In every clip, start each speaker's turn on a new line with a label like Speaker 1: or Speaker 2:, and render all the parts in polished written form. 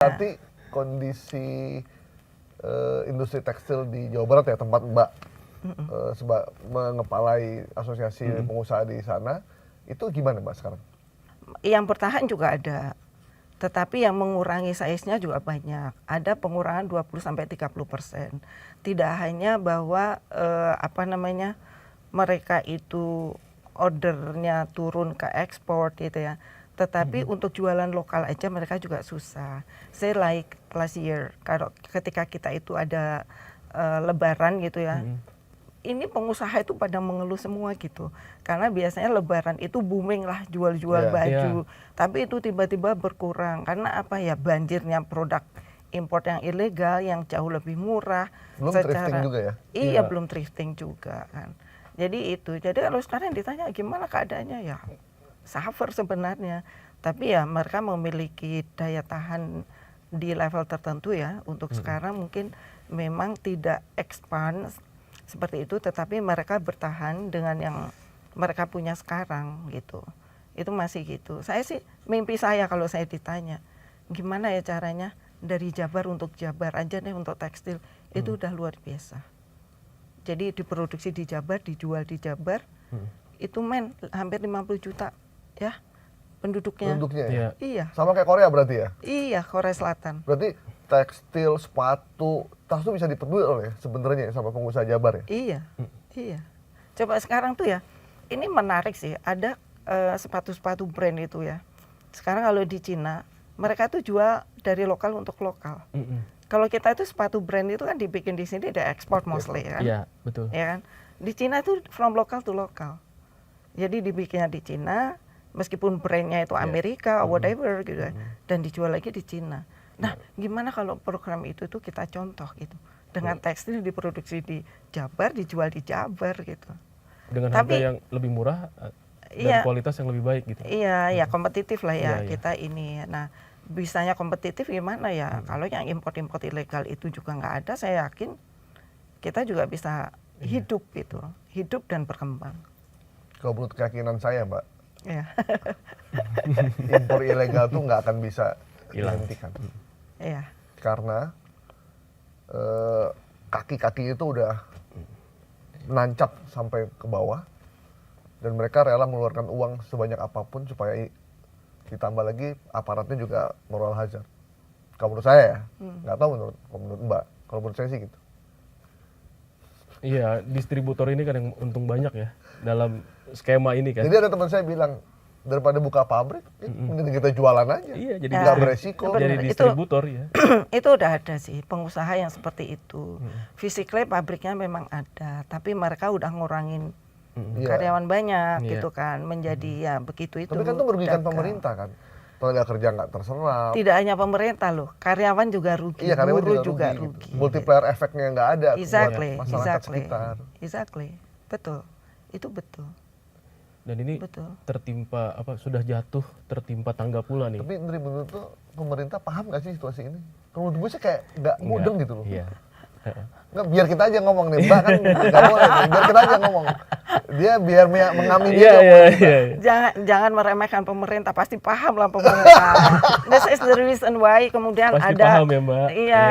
Speaker 1: Berarti kondisi industri tekstil di Jawa Barat ya, tempat Mbak mengepalai asosiasi pengusaha di sana, itu gimana Mbak sekarang?
Speaker 2: Yang bertahan juga ada, tetapi yang mengurangi size-nya juga banyak. Ada pengurangan 20-30%. Tidak hanya bahwa mereka itu ordernya turun ke ekspor gitu ya, tetapi untuk jualan lokal aja mereka juga susah. Say like last year, kalau ketika kita itu ada lebaran gitu ya, ini pengusaha itu pada mengeluh semua gitu, karena biasanya lebaran itu booming lah jual-jual baju, tapi itu tiba-tiba berkurang karena apa ya, banjirnya produk import yang ilegal yang jauh lebih murah.
Speaker 1: Belum thrifting juga ya?
Speaker 2: Iya, belum thrifting juga kan. Jadi kalau sekarang ditanya gimana keadaannya, ya suffer sebenarnya, tapi ya mereka memiliki daya tahan di level tertentu ya. Untuk sekarang mungkin memang tidak expand seperti itu, tetapi mereka bertahan dengan yang mereka punya sekarang gitu. Itu masih gitu. Saya sih, mimpi saya kalau saya ditanya gimana ya caranya dari Jabar untuk Jabar aja nih untuk tekstil, itu udah luar biasa. Jadi diproduksi di Jabar, dijual di Jabar, itu hampir 50 juta ya penduduknya.
Speaker 1: Ya?
Speaker 2: Iya.
Speaker 1: Sama kayak Korea berarti ya?
Speaker 2: Iya, Korea Selatan.
Speaker 1: Berarti tekstil, sepatu, tas itu bisa dipenuhi oleh sebenarnya sama pengusaha Jabar ya?
Speaker 2: Iya, iya. Coba sekarang tuh ya, ini menarik sih, ada sepatu-sepatu brand itu ya. Sekarang kalau di Cina, mereka tuh jual dari lokal untuk lokal. Kalau kita itu sepatu brand itu kan dibikin di sini, di ekspor mostly kan.
Speaker 3: Iya, betul.
Speaker 2: Ya kan? Di Cina itu from local to lokal. Jadi dibikinnya di Cina, meskipun brandnya itu Amerika, whatever gitu, dan dijual lagi di Cina. Nah, gimana kalau program itu tuh kita contoh gitu, dengan tekstil diproduksi di Jabar, dijual di Jabar gitu.
Speaker 3: Dengan harga yang lebih murah dan kualitas yang lebih baik gitu.
Speaker 2: Iya, ya kompetitif lah ya kita ini. Nah, bisanya kompetitif gimana ya? Kalau yang import-import ilegal itu juga nggak ada, saya yakin kita juga bisa hidup gitu, hidup dan berkembang.
Speaker 1: Kalau menurut keyakinan saya Mbak,
Speaker 2: Iya.
Speaker 1: impor ilegal tuh nggak akan bisa dihentikan.
Speaker 2: Iya.
Speaker 1: Karena kaki-kaki itu udah nancap sampai ke bawah, dan mereka rela mengeluarkan uang sebanyak apapun supaya ditambah lagi aparatnya juga moral hazard. Kalau menurut saya ya, nggak tahu menurut Mbak. Kalau menurut saya sih gitu.
Speaker 3: Iya, distributor ini kan yang untung banyak ya dalam skema ini kan.
Speaker 1: Jadi ada teman saya bilang, daripada buka pabrik, mending kita jualan aja.
Speaker 3: Iya, jadi
Speaker 1: nggak beresiko.
Speaker 3: Jadi distributor ya.
Speaker 2: Itu udah ada sih pengusaha yang seperti itu. Physically pabriknya memang ada, tapi mereka udah ngurangin karyawan banyak gitu kan, menjadi ya begitu itu.
Speaker 1: Tapi kan itu merugikan pemerintah kan, tenaga kerja nggak terserap.
Speaker 2: Tidak hanya pemerintah loh, karyawan juga rugi,
Speaker 1: iya, karyawan
Speaker 2: buruh juga rugi.
Speaker 1: Gitu. Multiplier efeknya nggak ada
Speaker 2: Exactly,
Speaker 1: buat masyarakat sekitar.
Speaker 2: Exactly, betul, itu betul.
Speaker 3: Dan ini tertimpa tertimpa tangga pula nih.
Speaker 1: Tapi menurut tuh pemerintah paham nggak sih situasi ini? Kalau menurut gue sih kayak nggak mudeng gitu loh.
Speaker 3: Iya.
Speaker 1: Nggak, biar kita aja ngomong nih, Mbak kan nggak boleh, biar kita aja ngomong. Dia biar mengamini
Speaker 2: Jangan meremehkan pemerintah, pasti paham lah pemerintah. This is the reason why kemudian
Speaker 3: pasti
Speaker 2: ada.
Speaker 3: Paham ya Mbak.
Speaker 2: Iya,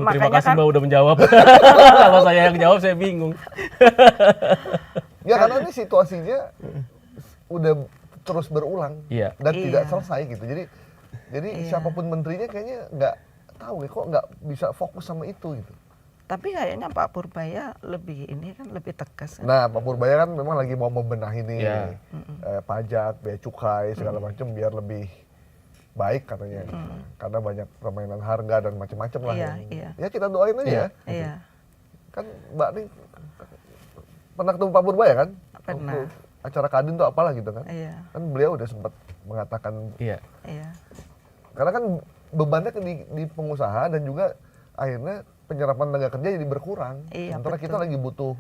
Speaker 3: makanya terima kasih
Speaker 2: kan,
Speaker 3: Mbak udah menjawab. Kalau saya yang jawab saya bingung.
Speaker 1: Ya karena ini situasinya udah terus berulang dan tidak selesai gitu. Jadi siapapun menterinya kayaknya nggak tahu ya, kok nggak bisa fokus sama itu gitu.
Speaker 2: Tapi kayaknya Pak Purbaya lebih tegas.
Speaker 1: Nah, Pak Purbaya kan memang lagi mau membenahi nih pajak, bea cukai segala macam biar lebih baik katanya. Karena banyak permainan harga dan macam-macam lah. Ya kita doain aja ya.
Speaker 2: Iya.
Speaker 1: Kan Mbak nih pernah ketemu Pak Purbaya kan?
Speaker 2: Pernah.
Speaker 1: Acara Kadin tuh apalah gitu kan?
Speaker 2: Iya.
Speaker 1: Kan beliau udah sempat mengatakan.
Speaker 3: Iya.
Speaker 1: Karena kan bebannya di pengusaha dan juga akhirnya penyerapan tenaga kerja jadi berkurang. Sementara kita lagi butuh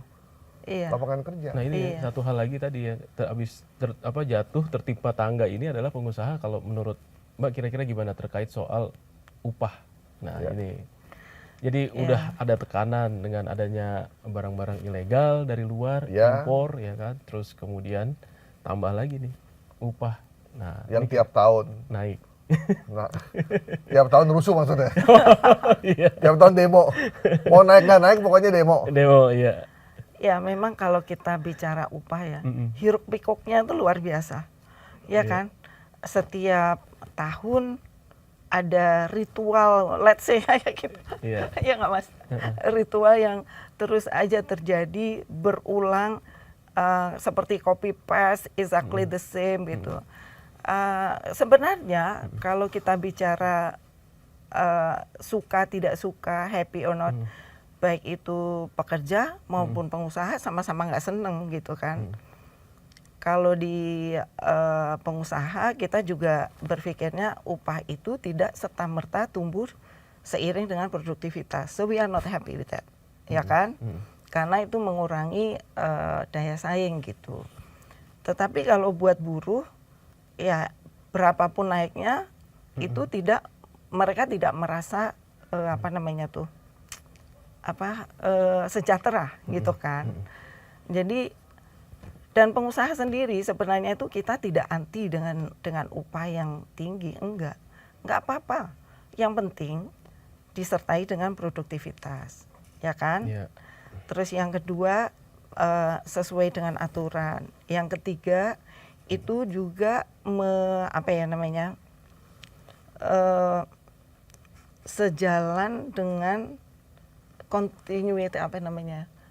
Speaker 1: lapangan kerja.
Speaker 3: Nah ini satu hal lagi tadi ya, jatuh tertimpa tangga ini adalah pengusaha. Kalau menurut Mbak kira-kira gimana terkait soal upah? Nah ini, jadi udah ada tekanan dengan adanya barang-barang ilegal dari luar, impor ya kan, terus kemudian tambah lagi nih upah. Nah
Speaker 1: yang tiap tahun
Speaker 3: naik.
Speaker 1: Nggak. Tiap tahun rusuh maksudnya.
Speaker 3: Iya.
Speaker 1: Tiap tahun demo. Mau naik nggak naik pokoknya demo.
Speaker 3: Demo, iya.
Speaker 2: Ya memang kalau kita bicara upah ya,
Speaker 3: Mm-mm.
Speaker 2: hiruk pikuknya itu luar biasa, ya
Speaker 3: Iya.
Speaker 2: kan? Setiap tahun ada ritual, let's say kayak gitu,
Speaker 3: Iya.
Speaker 2: ya nggak mas? Ritual yang terus aja terjadi berulang, seperti copy paste, exactly the same gitu. Sebenarnya kalau kita bicara suka tidak suka, happy or not, baik itu pekerja maupun pengusaha sama-sama nggak seneng gitu kan. Kalau di pengusaha kita juga berpikirnya upah itu tidak serta-merta tumbuh seiring dengan produktivitas. So we are not happy with that, ya kan? Karena itu mengurangi daya saing gitu. Tetapi kalau buat buruh, ya berapapun naiknya itu tidak, mereka tidak merasa apa namanya tuh, sejahtera gitu kan. Jadi dan pengusaha sendiri sebenarnya itu kita tidak anti dengan upah yang tinggi, enggak apa-apa. Yang penting disertai dengan produktivitas, ya kan?
Speaker 3: Iya.
Speaker 2: Terus yang kedua sesuai dengan aturan. Yang ketiga itu juga sejalan dengan continuity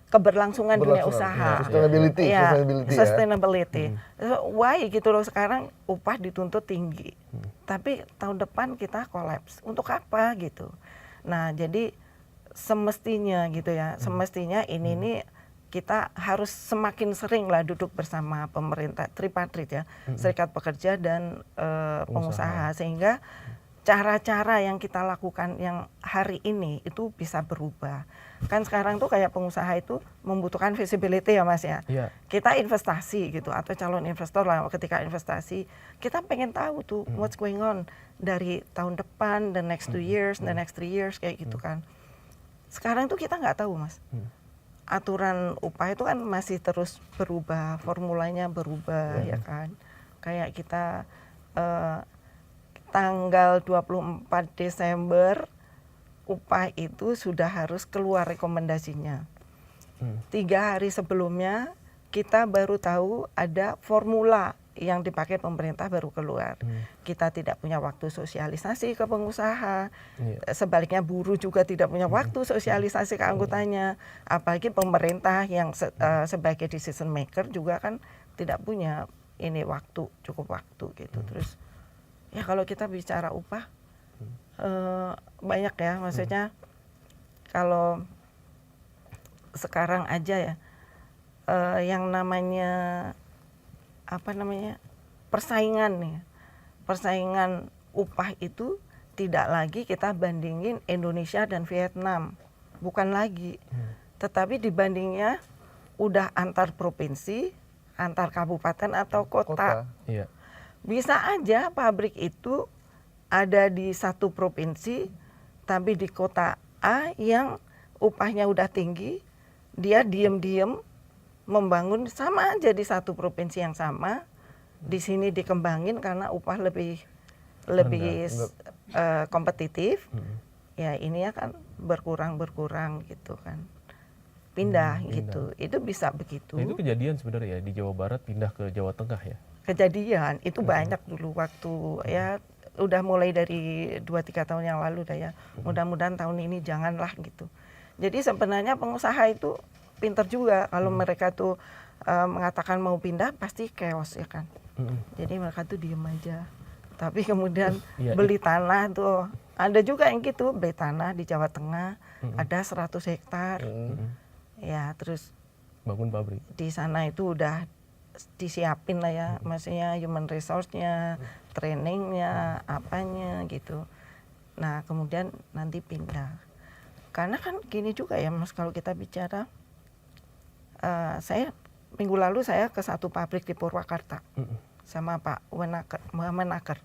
Speaker 2: keberlangsungan dunia usaha.
Speaker 1: Sustainability,
Speaker 2: Ya,
Speaker 1: sustainability ya.
Speaker 2: sustainability. So, why gitu loh sekarang upah dituntut tinggi, tapi tahun depan kita kolaps. Untuk apa gitu? Nah, jadi semestinya gitu ya, semestinya ini nih kita harus semakin sering lah duduk bersama pemerintah tripartit ya, serikat pekerja dan pengusaha, sehingga cara-cara yang kita lakukan yang hari ini itu bisa berubah. Kan sekarang tuh kayak pengusaha itu membutuhkan visibility ya mas ya.
Speaker 3: Iya.
Speaker 2: Kita investasi gitu atau calon investor lah, ketika investasi kita pengen tahu tuh what's going on dari tahun depan, the next 2 years, the next 3 years kayak gitu kan. Sekarang tuh kita nggak tahu mas. Aturan upah itu kan masih terus berubah, formulanya berubah ya kan. Kayak kita tanggal 24 Desember upah itu sudah harus keluar rekomendasinya. 3 hari sebelumnya kita baru tahu ada formula yang dipakai pemerintah baru keluar. Kita tidak punya waktu sosialisasi ke pengusaha. Sebaliknya buruh juga tidak punya waktu sosialisasi ke anggotanya. Apalagi pemerintah yang sebagai decision maker juga kan tidak punya ini waktu, cukup waktu gitu. Terus ya kalau kita bicara upah banyak ya, maksudnya kalau sekarang aja ya yang namanya persaingan nih, persaingan upah itu tidak lagi kita bandingin Indonesia dan Vietnam, bukan lagi, tetapi dibandingnya udah antar provinsi, antar kabupaten atau kota.
Speaker 3: Iya.
Speaker 2: Bisa aja pabrik itu ada di satu provinsi, tapi di kota A yang upahnya udah tinggi, dia diem-diem membangun sama aja di satu provinsi yang sama, di sini dikembangin karena upah lebih kompetitif, ya ini ya kan berkurang gitu kan, pindah gitu, itu bisa begitu.
Speaker 3: Nah, itu kejadian sebenarnya ya di Jawa Barat pindah ke Jawa Tengah ya.
Speaker 2: Kejadian itu banyak dulu waktu ya udah mulai dari 2-3 tahun yang lalu dah ya. Mudah-mudahan tahun ini janganlah gitu. Jadi sebenarnya pengusaha itu pinter juga kalau mereka tuh mengatakan mau pindah pasti chaos ya kan. Jadi mereka tuh diem aja. Tapi kemudian beli tanah tuh ada juga yang gitu, beli tanah di Jawa Tengah ada 100 hektar. Ya terus
Speaker 3: bangun pabrik.
Speaker 2: Di sana itu udah disiapin lah ya, maksudnya human resource-nya, trainingnya, apanya gitu. Nah kemudian nanti pindah. Karena kan gini juga ya mas, kalau kita bicara, saya minggu lalu saya ke satu pabrik di Purwakarta sama Pak Menaker.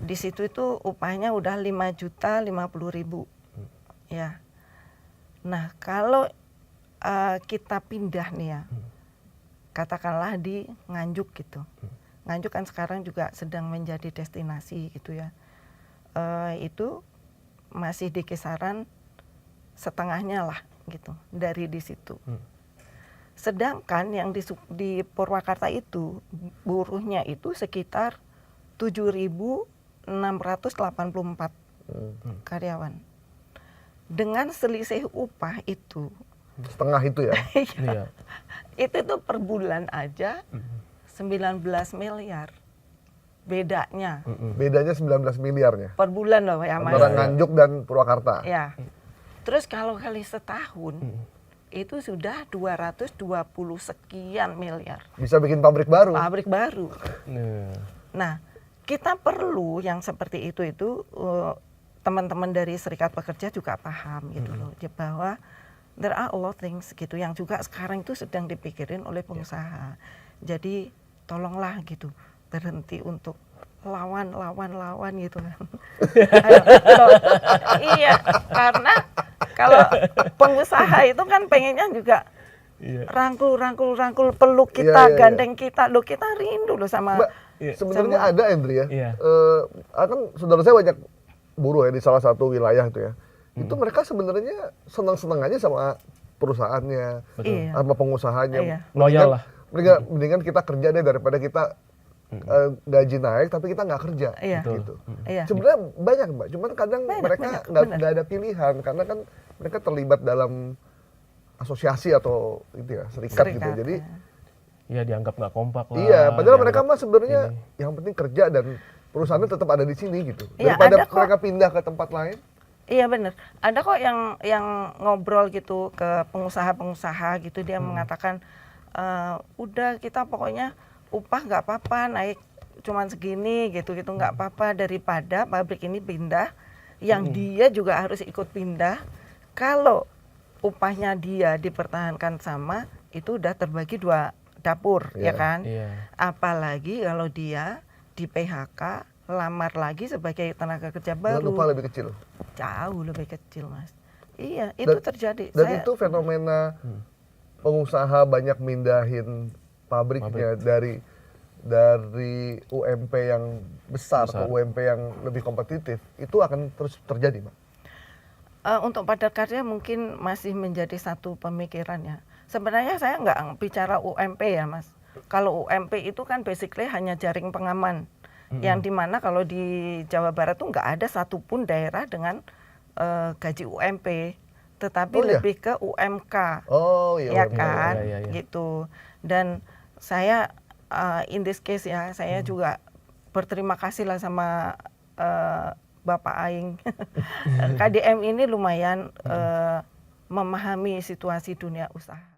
Speaker 2: Di situ itu upahnya udah 5.050.000 ya. Nah kalau kita pindah nih ya, katakanlah di Nganjuk gitu, Nganjuk kan sekarang juga sedang menjadi destinasi gitu ya. Itu masih di kisaran setengahnya lah gitu dari di situ. Sedangkan yang di Purwakarta itu buruhnya itu sekitar 7.684 karyawan. Dengan selisih upah itu,
Speaker 1: Setengah itu ya.
Speaker 3: Iya.
Speaker 2: itu tuh per bulan aja 19 miliar bedanya.
Speaker 1: Bedanya 19 miliarnya.
Speaker 2: Per bulan loh ya Mas.
Speaker 1: Antara Nganjuk dan Purwakarta.
Speaker 2: Ya. Terus kalau kali setahun itu sudah 220 sekian miliar.
Speaker 1: Bisa bikin pabrik baru.
Speaker 2: Pabrik baru.
Speaker 3: Nah,
Speaker 2: Nah, kita perlu yang seperti itu teman-teman dari Serikat Pekerja juga paham gitu loh, bahwa there are a lot things gitu yang juga sekarang itu sedang dipikirin oleh pengusaha. Jadi tolonglah gitu berhenti untuk lawan gitu kan. Iya, karena kalau pengusaha itu kan pengennya juga
Speaker 3: iya.
Speaker 2: rangkul peluk kita,
Speaker 1: Iya.
Speaker 2: gandeng kita, loh kita rindu loh sama.
Speaker 1: Mbak, sebenarnya
Speaker 2: Sama-
Speaker 1: ada Endri ya.
Speaker 3: Iya.
Speaker 1: Kan saudara saya banyak buruh ya di salah satu wilayah itu ya. Itu mereka sebenarnya senang-senang aja sama perusahaannya,
Speaker 2: Iya.
Speaker 1: sama pengusahanya.
Speaker 2: Iya.
Speaker 3: Loyal lah.
Speaker 1: Mendingan kita kerja deh daripada kita gaji naik tapi kita nggak kerja.
Speaker 2: Iya.
Speaker 1: Gitu.
Speaker 2: Iya.
Speaker 1: Sebenarnya banyak Mbak, cuman kadang
Speaker 2: Banyak,
Speaker 1: mereka
Speaker 2: benar.
Speaker 1: nggak ada pilihan karena kan mereka terlibat dalam asosiasi atau itu ya serikat gitu.
Speaker 2: Serikat,
Speaker 1: Jadi
Speaker 2: ya.
Speaker 3: Ya dianggap nggak kompak lah.
Speaker 1: iya, padahal
Speaker 3: dianggap
Speaker 1: mereka mah sebenarnya
Speaker 3: ini.
Speaker 1: yang penting kerja dan perusahaannya tetap ada di sini gitu.
Speaker 2: Iya,
Speaker 1: Daripada
Speaker 2: ada kok.
Speaker 1: mereka pindah ke tempat lain.
Speaker 2: Iya benar. Ada kok yang ngobrol gitu ke pengusaha-pengusaha gitu, dia mengatakan udah kita pokoknya upah nggak apa-apa naik cuman segini gitu nggak apa-apa daripada pabrik ini pindah, yang dia juga harus ikut pindah. Kalau upahnya dia dipertahankan sama, itu udah terbagi 2 dapur, ya
Speaker 1: Iya.
Speaker 2: kan?
Speaker 3: Iya.
Speaker 2: Apalagi kalau dia di PHK, lamar lagi sebagai tenaga kerja
Speaker 1: Dengan
Speaker 2: baru,
Speaker 1: upah lebih kecil.
Speaker 2: jauh lebih kecil Mas. Iya, itu
Speaker 1: Dan-
Speaker 2: terjadi.
Speaker 1: Dan
Speaker 2: Saya-
Speaker 1: itu fenomena pengusaha banyak mindahin pabriknya dari UMP yang besar ke UMP yang lebih kompetitif. Itu akan terus terjadi, Mbak.
Speaker 2: Untuk padat karya mungkin masih menjadi satu pemikiran ya. Sebenarnya saya nggak bicara UMP ya Mas. Kalau UMP itu kan basically hanya jaring pengaman. Yang dimana kalau di Jawa Barat tuh nggak ada satupun daerah dengan gaji UMP. Tetapi
Speaker 1: Oh, iya?
Speaker 2: lebih ke UMK.
Speaker 1: Oh iya.
Speaker 2: Ya
Speaker 1: UMP.
Speaker 2: kan,
Speaker 3: Iya.
Speaker 2: gitu. Dan saya in this case ya, saya juga berterima kasih lah sama Bapak Aing. KDM ini lumayan memahami situasi dunia usaha.